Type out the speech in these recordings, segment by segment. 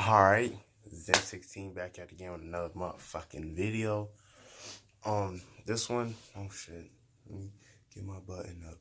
Alright, Zen16 back at again with another motherfucking video. This one, oh shit, let me get my button up.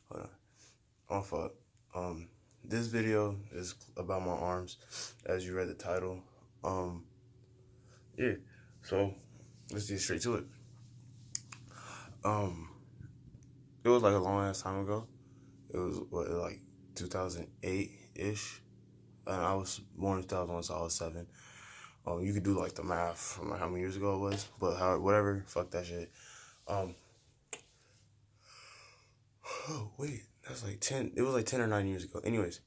Hold on. Oh fuck. This video is about my arms, as you read the title. Yeah, so let's get straight to it. It was like a long ass time ago. It was like 2008-ish. And I was born in 2001, so I was 7. You could do like the math from like how many years ago it was, but whatever, fuck that shit. Oh wait, that's like 10. It was like 10 or 9 years ago. Anyways,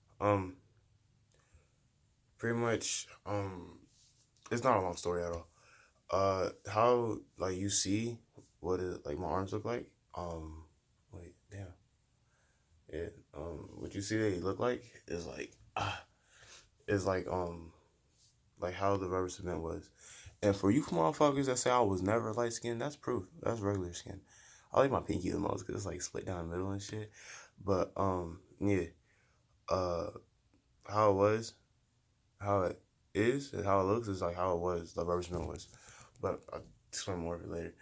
pretty much, it's not a long story at all. How like you see what is like my arms look like? Wait, damn. Yeah. What you see they look like is like how the rubber cement was. And for you motherfuckers that say I was never light skinned, that's proof. That's regular skin. I like my pinky the most because it's like split down the middle and shit. But yeah, how it was, how it is, and how it looks is like how it was. The rubber cement was. But I'll explain more of it later.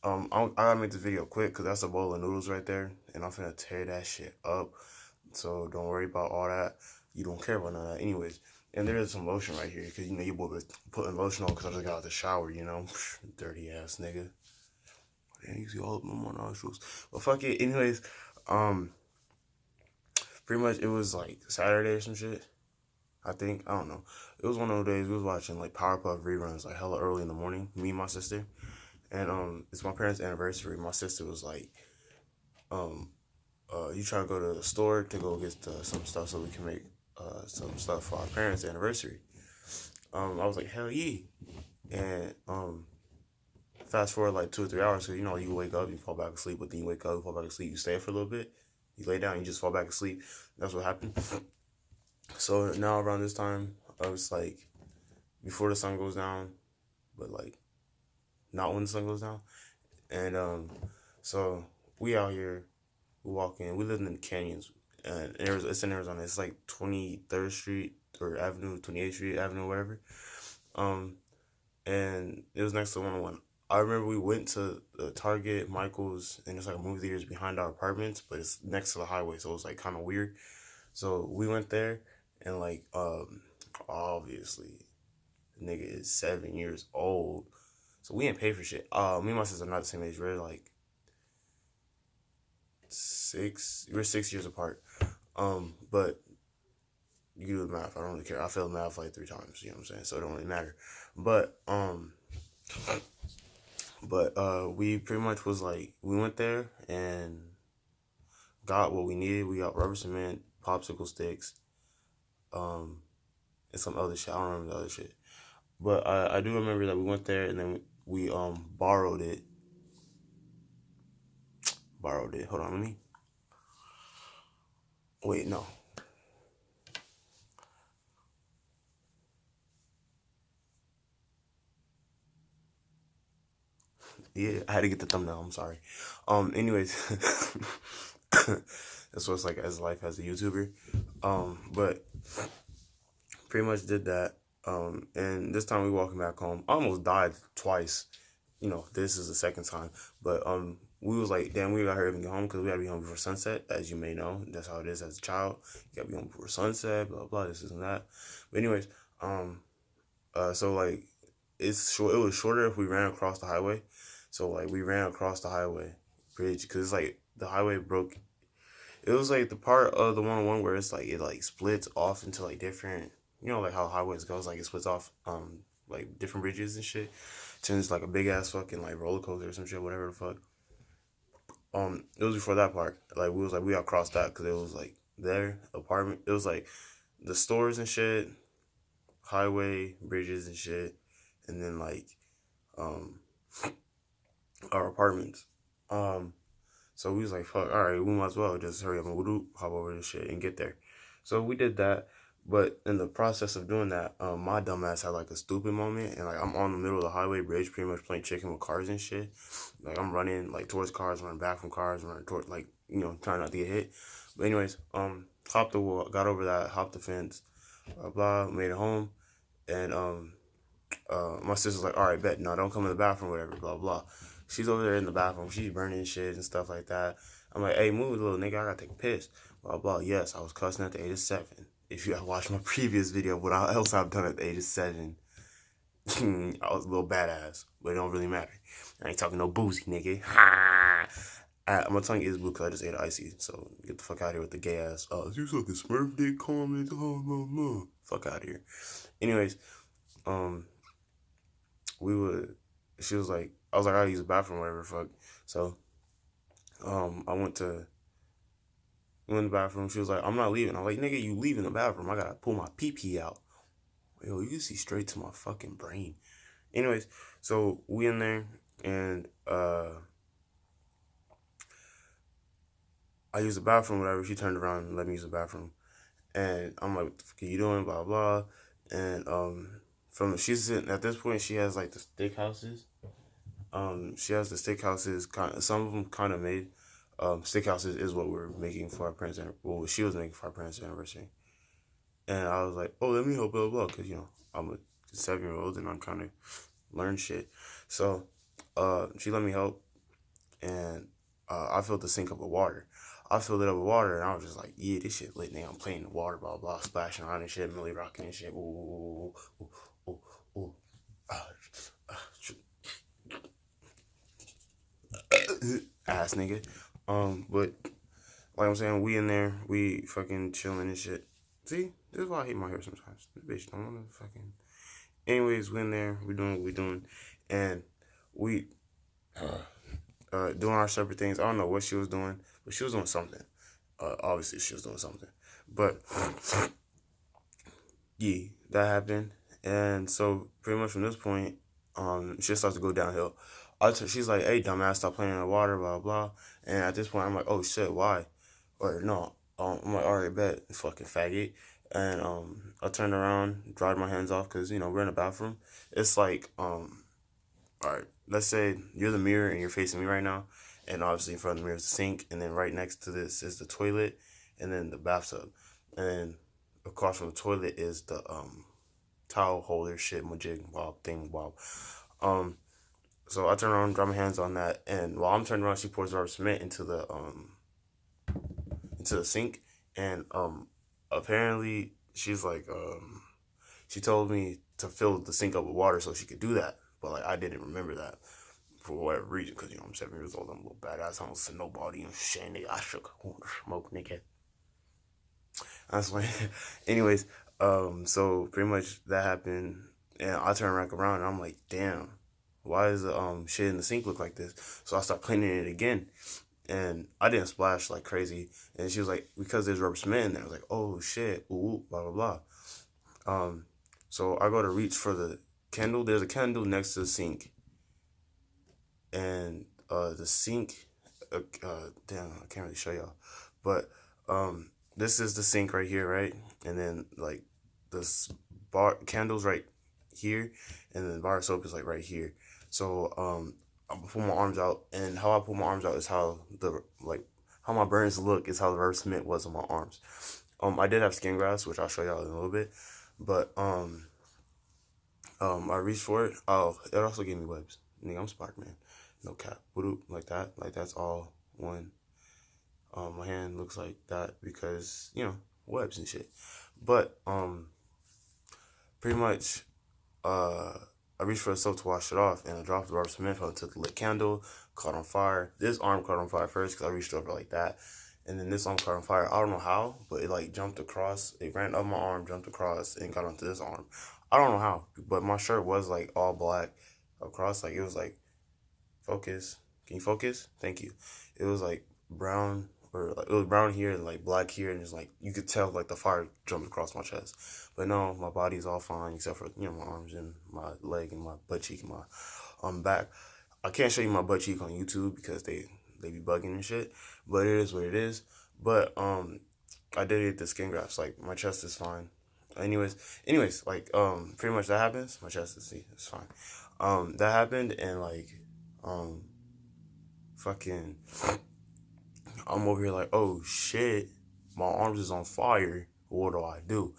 I gotta make this video quick because that's a bowl of noodles right there, and I'm finna tear that shit up. So don't worry about all that. You don't care about none of that, anyways. And there is some lotion right here, because, you know, your boy was putting lotion on because I just got out the shower, you know. Dirty ass nigga. Damn, you see all of them on nostrils. But fuck it. Anyways, pretty much it was like Saturday or some shit. I think. I don't know. It was one of those days we was watching like Powerpuff reruns like hella early in the morning, me and my sister. And it's my parents' anniversary. My sister was like, you trying to go to the store to go get some stuff so we can make some stuff for our parents' anniversary. I was like, hell yeah. And fast forward like 2 or 3 hours, because you know you wake up, you fall back asleep, but then you wake up, you fall back asleep, you stay for a little bit, you lay down, you just fall back asleep. That's what happened. So now around this time, I was like before the sun goes down, but like not when the sun goes down. And so we out here, we walk in. We live in the canyons. And it's in Arizona. It's like 23rd Street or Avenue, 28th Street Avenue, whatever. And it was next to 101. I remember we went to the Target, Michael's, and it's like movie theaters behind our apartments, but it's next to the highway, so it was like kind of weird. So we went there, and like obviously, the nigga is 7 years old, so we didn't pay for shit. Me and my sister are not the same age. We're like we're 6 years apart. But you can do the math. I don't really care. I failed math like 3 times. You know what I'm saying? So it don't really matter. But we pretty much was like, we went there and got what we needed. We got rubber cement, popsicle sticks, and some other shit. I don't remember the other shit. But I do remember that we went there and then we borrowed it. Hold on, let me. Wait, no. Yeah, I had to get the thumbnail. I'm sorry. Anyways, that's what it's like as life as a YouTuber. But pretty much did that. And this time we walking back home. I almost died twice. You know, this is the second time. But we was like, damn, we gotta hurry up and get home because we gotta be home before sunset, as you may know. That's how it is as a child. You gotta be home before sunset, blah blah, this and that. But anyways, so like it's short. It was shorter if we ran across the highway. So like we ran across the highway bridge because it's like the highway broke. It was like the part of the 101 where it's like it like splits off into like different, you know, like how highways goes, like it splits off like different bridges and shit. Turns like a big ass fucking like roller coaster or some shit, whatever the fuck. It was before that part. Like we gotta cross that because it was like their apartment. It was like the stores and shit, highway, bridges and shit, and then like our apartments. So we was like, fuck, all right, we might as well just hurry up and hop over this shit and get there. So we did that. But in the process of doing that, my dumbass had like a stupid moment, and like I'm on the middle of the highway bridge, pretty much playing chicken with cars and shit. Like I'm running like towards cars, running back from cars, running towards trying not to get hit. But anyways, got over that, hopped the fence, blah blah. Made it home, and my sister's like, all right, bet, no, don't come in the bathroom, whatever, blah blah. She's over there in the bathroom, she's burning shit and stuff like that. I'm like, hey, move, little nigga, I gotta take a piss, blah blah. Yes, I was cussing at the age of 7. If you have watched my previous video, what else I've done at the age of 7, I was a little badass, but it don't really matter. I ain't talking no boozy, nigga. Ha! My tongue is blue because I just ate icy, so get the fuck out of here with the gay ass. You suck a Smurf dick comment. Fuck out of here. Anyways, she was like, I was like, I'll use the bathroom, whatever, fuck. So, I went in the bathroom. She was like, I'm not leaving. I'm like, nigga, you leaving the bathroom. I gotta pull my pee out. Yo, you can see straight to my fucking brain. Anyways, so we in there, and, I used the bathroom, whatever. She turned around and let me use the bathroom. And I'm like, what the fuck are you doing? Blah, blah. And, she's sitting, at this point, she has, like, the steak houses. She has the steak houses, some of them kind of made. Steak houses is what we're making for our parents' well, she was making for our parents' anniversary. And I was like, oh, let me help, blah, blah, because, you know, I'm a 7-year-old and I'm trying to learn shit. So, she let me help, and I filled the sink up with water. I filled it up with water, and I was just like, yeah, this shit lit, nigga. I'm playing in the water, blah, blah, splashing around and shit, Millie rocking and shit. Ooh, ooh, ooh, ooh. Ass nigga. But, like I'm saying, we in there, we fucking chilling and shit. See, this is why I hate my hair sometimes. This bitch don't want to fucking... Anyways, we in there, we doing what we doing, and we... doing our separate things. I don't know what she was doing, but she was doing something. Obviously, she was doing something. But, yeah, that happened. And so, pretty much from this point, shit starts to go downhill. She's like, hey, dumbass, stop playing in the water, blah, blah. And at this point, I'm like, oh, shit, why? Or, no. I'm like, all right, bet, fucking faggot. And I turned around, dried my hands off, because, you know, we're in the bathroom. It's like, all right, let's say you're the mirror and you're facing me right now, and obviously in front of the mirror is the sink, and then right next to this is the toilet, and then the bathtub, and then across from the toilet is the towel holder shit, majig, bob, thing, bob. So I turn around, dry my hands on that, and while I'm turning around, she pours rubber cement into the sink, and apparently she's like, she told me to fill the sink up with water so she could do that. But, like, I didn't remember that for whatever reason, because, you know, I'm 7 years old, I'm a little badass, I don't listen to nobody, and shit, nigga, I should smoke, nigga. That's why, anyways, so pretty much that happened, and I turn back around, and I'm like, damn, why does the shit in the sink look like this? So I start cleaning it again, and I didn't splash like crazy, and she was like, because there's rubber cement in there. I was like, oh shit, ooh, blah, blah, blah. So I go to reach for the candle. There's a candle next to the sink, and the sink, damn, I can't really show y'all, but this is the sink right here, right? And then, like, this bar candle's right here, and then the bar of soap is like right here. So I pull my arms out, and how I pull my arms out is how how my burns look is how the rubber cement was on my arms. I did have skin grafts, which I'll show y'all in a little bit, but I reached for it. Oh, it also gave me webs. Nigga, I'm Spider-Man. No cap. Like that. Like, that's all one. My hand looks like that because, you know, webs and shit. But, pretty much, I reached for the soap to wash it off, and I dropped the rubber cement, fell into the lit candle, caught on fire. This arm caught on fire first because I reached over like that. And then this arm caught on fire. I don't know how, but it, like, jumped across. It ran up my arm, jumped across, and got onto this arm. I don't know how, but my shirt was, like, all black across. Like, it was, like, focus. Can you focus? Thank you. It was, like, brown, or, like, it was brown here and, like, black here, and just, like, you could tell, like, the fire jumped across my chest. But no, my body's all fine, except for, you know, my arms and my leg and my butt cheek and my back. I can't show you my butt cheek on YouTube because they be bugging and shit, but it is what it is. But, I did get the skin grafts. Like, my chest is fine. Anyways, like, pretty much that happens. My chest is, see, it's fine. That happened, and, like, fucking, I'm over here like, oh shit, my arms is on fire. What do?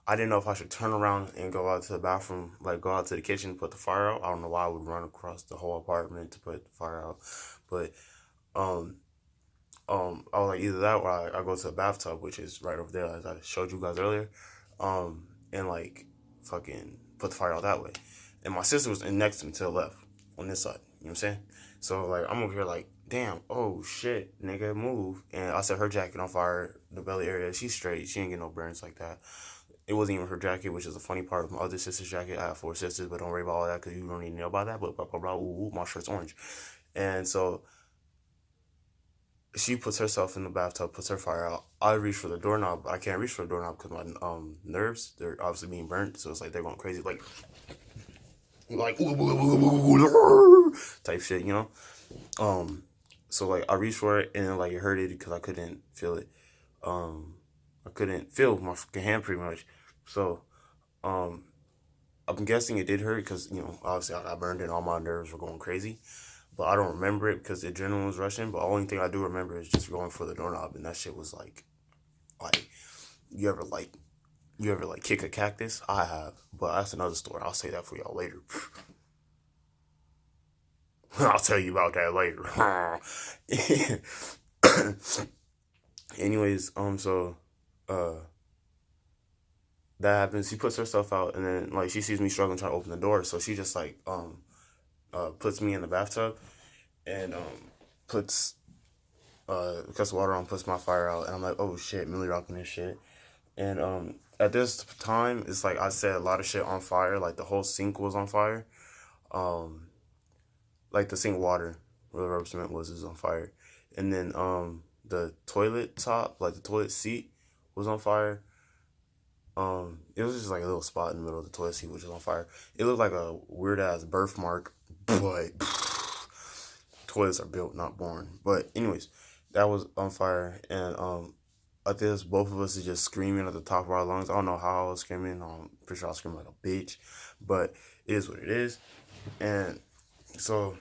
I didn't know if I should turn around and go out to the bathroom, like go out to the kitchen, put the fire out. I don't know why I would run across the whole apartment to put the fire out, but um, I was like either that or I go to the bathtub, which is right over there, as I showed you guys earlier, and like fucking put the fire out that way. And my sister was in next to me to the left on this side. You know what I'm saying? So like I'm over here like, damn, oh shit, nigga, move. And I set her jacket on fire, the belly area. She's straight. She ain't get no burns like that. It wasn't even her jacket, which is the funny part of my other sister's jacket. I have 4 sisters, but don't worry about all that because you don't need to know about that. But blah blah blah. Ooh, my shirt's orange, and so she puts herself in the bathtub, puts her fire out. I reach for the doorknob, but I can't reach for the doorknob because my nerves, they're obviously being burnt, so it's like they're going crazy, like type shit, you know. So like I reached for it and then like it hurted because I couldn't feel it. I couldn't feel my fucking hand pretty much. So I'm guessing it did hurt because obviously I got burned and all my nerves were going crazy. But I don't remember it because the adrenaline was rushing. But the only thing I do remember is just going for the doorknob, and that shit was like you ever like kick a cactus? I have, but that's another story. I'll say that for y'all later. I'll tell you about that later. Anyways, so that happens. She puts herself out, and then like she sees me struggling trying to open the door, so she just like puts me in the bathtub and puts cuts water on, puts my fire out, and I'm like, oh shit, Millie rocking this shit. And at this time, it's like I set a lot of shit on fire. Like the whole sink was on fire. Like the sink water where the rubber cement was on fire, and then the toilet top, like the toilet seat, was on fire. It was just like a little spot in the middle of the toilet seat which was on fire. It looked like a weird ass birthmark, but toilets are built, not born. But anyways, that was on fire, and I guess both of us is just screaming at the top of our lungs. I don't know how I was screaming. I'm pretty sure I was screaming like a bitch, but it is what it is. And so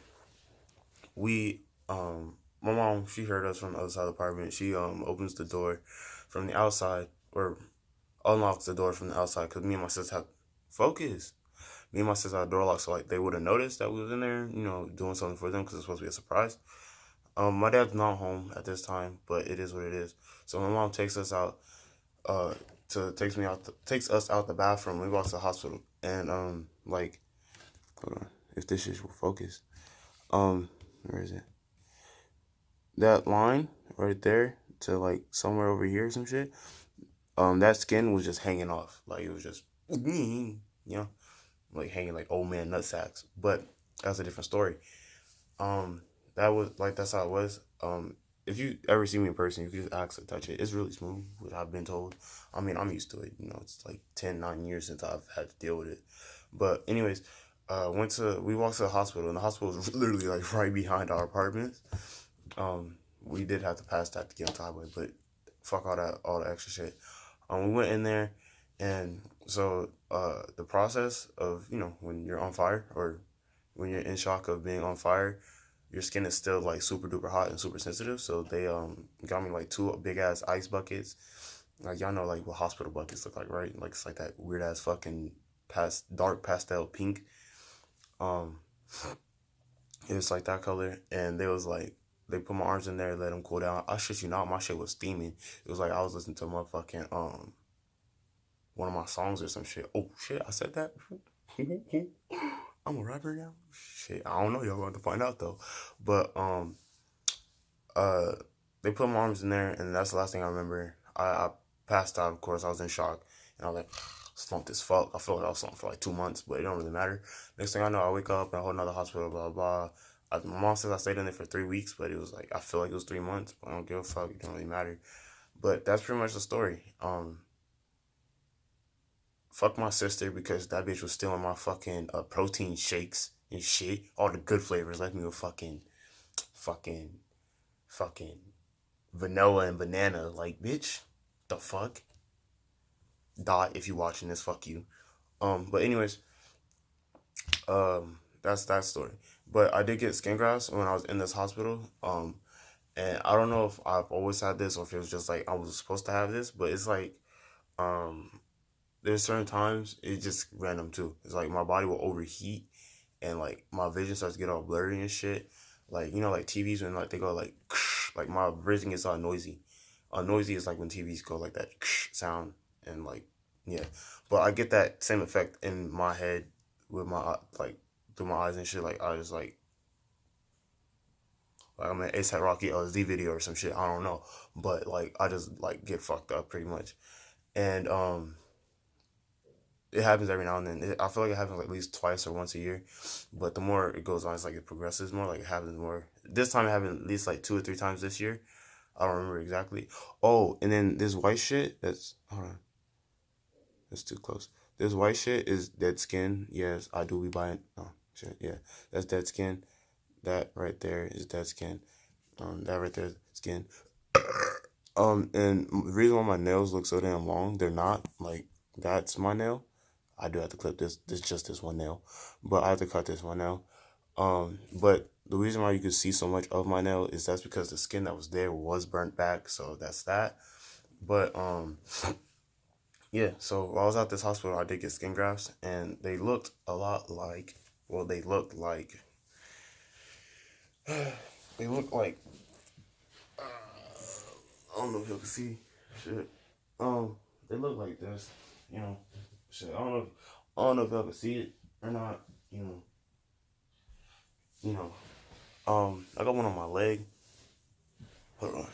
we, my mom, she heard us from the other side of the apartment. She opens the door from the outside, or unlocks the door from the outside, because me and my sister had focus. Me and my sister had a door lock, so like they would have noticed that we was in there, doing something for them because it's supposed to be a surprise. My dad's not home at this time, but it is what it is. So my mom takes us out, takes us out the bathroom. We walk to the hospital, and like, hold on, if this shit will focus, where is it? That line right there to like somewhere over here, or some shit. That skin was just hanging off, like it was just, like hanging like old man nut sacks. But that's a different story. That was like that's how it was. If you ever see me in person, you can just ask to touch it. It's really smooth, which I've been told. I mean, I'm used to it. It's like 9 years since I've had to deal with it. But anyways, we walked to the hospital, and the hospital was literally like right behind our apartments. We did have to pass that to get on the highway, but fuck all the extra shit. We went in there, and so the process of when you're on fire, or when you're in shock of being on fire, your skin is still like super duper hot and super sensitive. So they got me like 2 big ass ice buckets. Like y'all know like what hospital buckets look like, right? Like it's like that weird ass fucking dark pastel pink. It was like that color, and they put my arms in there, let them cool down. I shit you not, my shit was steaming. It was like I was listening to motherfucking one of my songs or some shit. Oh shit, I said that. I'm a rapper now. Shit, I don't know. Y'all going to find out though. But they put my arms in there, and that's the last thing I remember. I passed out. Of course, I was in shock, and I was like slumped as fuck. I felt like I was slumped for like 2 months, but it don't really matter. Next thing I know, I wake up in a whole nother hospital. Blah blah. My mom says I stayed in there for 3 weeks, but it was like I feel like it was 3 months. But I don't give a fuck. It don't really matter. But that's pretty much the story. Fuck my sister because that bitch was stealing my fucking protein shakes and shit. All the good flavors, like me with fucking vanilla and banana. Like, bitch, the fuck? Dot, if you watching this, fuck you. But anyways, that's that story. But I did get skin grafts when I was in this hospital. And I don't know if I've always had this or if it was just like I was supposed to have this, but it's like, there's certain times it's just random too. It's like my body will overheat and like my vision starts to get all blurry and shit. Like like TVs when like they go like my vision gets all noisy. Noisy is like when TVs go like that sound and like yeah. But I get that same effect in my head with my like through my eyes and shit. Like I just like I'm an ASAP Rocky LSD video or some shit. I don't know, but like I just like get fucked up pretty much, and it happens every now and then. I feel like it happens like at least twice or once a year, but the more it goes on, it's like it progresses more. Like it happens more. This time it happened at least like 2 or 3 times this year. I don't remember exactly. Oh, and then this white shit. That's hold on. That's too close. This white shit is dead skin. Yes, I do be buying. Oh shit. Yeah, that's dead skin. That right there is dead skin. That right there is skin. And the reason why my nails look so damn long, they're not like that's my nail. I do have to clip this just this one nail, but I have to cut this one nail. But the reason why you can see so much of my nail is that's because the skin that was there was burnt back, so that's that. But yeah. So while I was at this hospital, I did get skin grafts, and they looked a lot like. Well, they looked like. They look like I don't know if you can see shit. They look like this, you know. Shit, I don't know if y'all can see it or not, you know. You know. I got one on my leg. Hold on.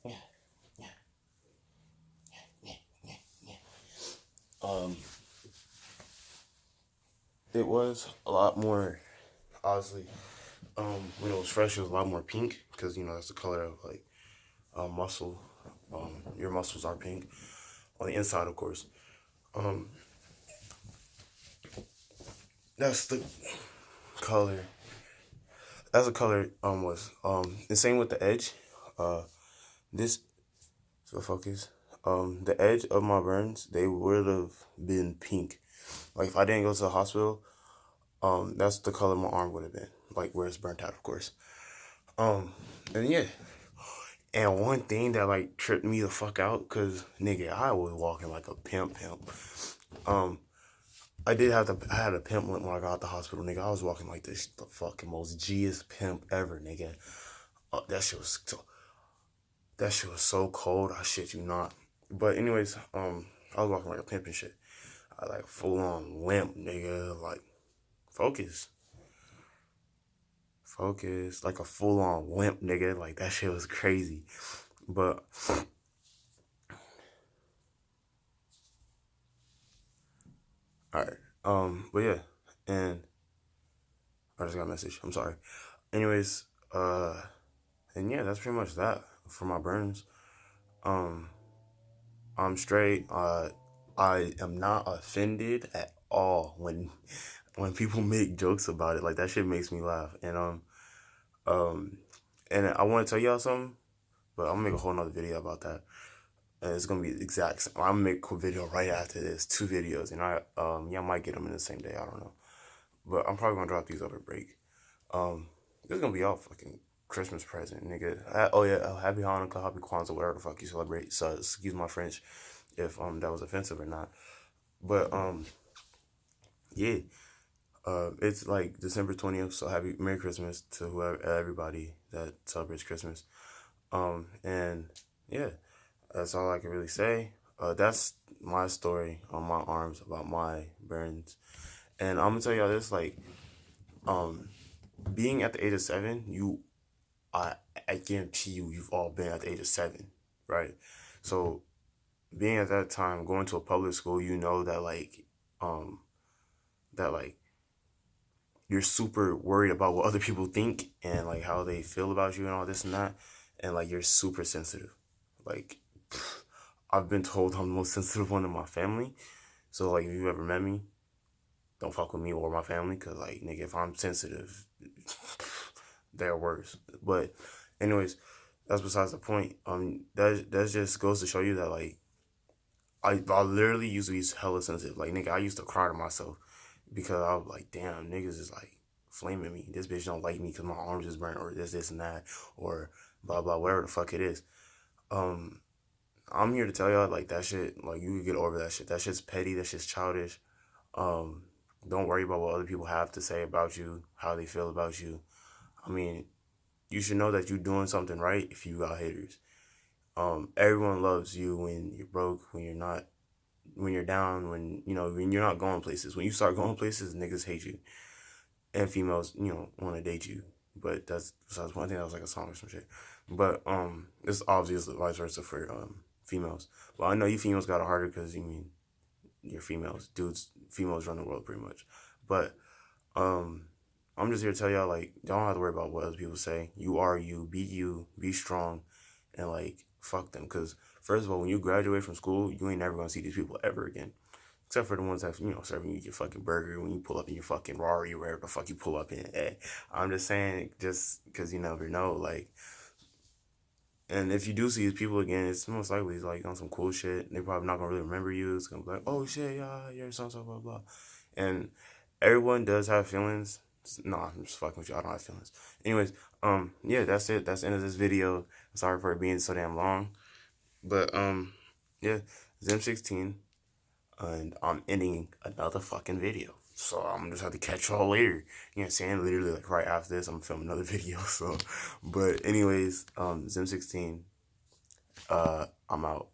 Yeah, yeah, yeah, yeah, yeah. It was a lot more, obviously. When it was fresh, it was a lot more pink because that's the color of like muscle. Your muscles are pink on the inside, of course. Um, that's the color. That's the color was. The same with the edge. This so focus. The edge of my burns, they would have been pink. Like if I didn't go to the hospital, that's the color my arm would have been. Like where it's burnt out, of course. And yeah. And one thing that like tripped me the fuck out, cause nigga, I was walking like a pimp. Um, I had a pimp limp when I got out the hospital, nigga. I was walking like this, the fucking most G'est pimp ever, nigga. That shit was so cold. I shit you not. But anyways, I was walking like a pimp and shit. I like full on limp, nigga. Like focus, focus, like a full on limp, nigga. Like that shit was crazy. But all right, but yeah, and I just got a message. I'm sorry. Anyways, and yeah, that's pretty much that for my burns. Um, I'm straight. I am not offended at all when people make jokes about it. Like that shit makes me laugh. Um, and I want to tell y'all something, but I'm gonna make a whole nother video about that. And it's gonna be exact. I'm gonna make a video right after this, 2 videos, and I might get them in the same day. I don't know, but I'm probably gonna drop these over break. This is gonna be all fucking Christmas present, nigga. Oh yeah, happy Hanukkah, happy Kwanzaa, whatever the fuck you celebrate. So excuse my French if that was offensive or not. But yeah, it's like December 20th, so happy Merry Christmas to whoever everybody that celebrates Christmas. And yeah, that's all I can really say. That's my story on my arms about my burns. And I'm gonna tell y'all this, like, um, being at the age of 7, I, I guarantee you've all been at the age of 7, right? So, being at that time, going to a public school, you know um, that like, you're super worried about what other people think and like how they feel about you and all this and that, and like you're super sensitive. Like, I've been told I'm the most sensitive one in my family. So like, if you ever met me, don't fuck with me or my family, cause like nigga, if I'm sensitive, they're worse. But anyways, that's besides the point. That just goes to show you that like I literally used to be hella sensitive. Like nigga, I used to cry to myself because I was like, damn, niggas is like flaming me. This bitch don't like me because my arms is burnt, or this and that, or blah blah, whatever the fuck it is. Um, I'm here to tell y'all, like, that shit, like, you can get over that shit. That shit's petty. That shit's childish. Um, don't worry about what other people have to say about you, how they feel about you. I mean, you should know that you're doing something right if you got haters. Everyone loves you when you're broke, when you're not, when you're down, when you're not going places. When you start going places, niggas hate you, and females, want to date you. But that's besides one. I think that was like a song or some shit. But it's obviously vice versa for females. Well, I know you females got it harder because you're females. Dudes, females run the world pretty much. But um, I'm just here to tell y'all, like, don't have to worry about what other people say. You are you, be strong, and like, fuck them. Because first of all, when you graduate from school, you ain't never gonna see these people ever again. Except for the ones that, serving you your fucking burger when you pull up in your fucking Rari or wherever the fuck you pull up in. Hey, I'm just saying, just because you never know, like, and if you do see these people again, it's most likely it's like on some cool shit. They're probably not gonna really remember you. It's gonna be like, oh shit, yeah, you're so blah blah. And everyone does have feelings. Nah, I'm just fucking with you. I don't have feelings. Anyways, yeah, that's it. That's the end of this video. Sorry for it being so damn long. But yeah, Zim16, and I'm ending another fucking video. So I'm just have to catch y'all later. You know what I'm saying? Literally, like, right after this, I'm gonna film another video. So, but anyways, Zim16, I'm out.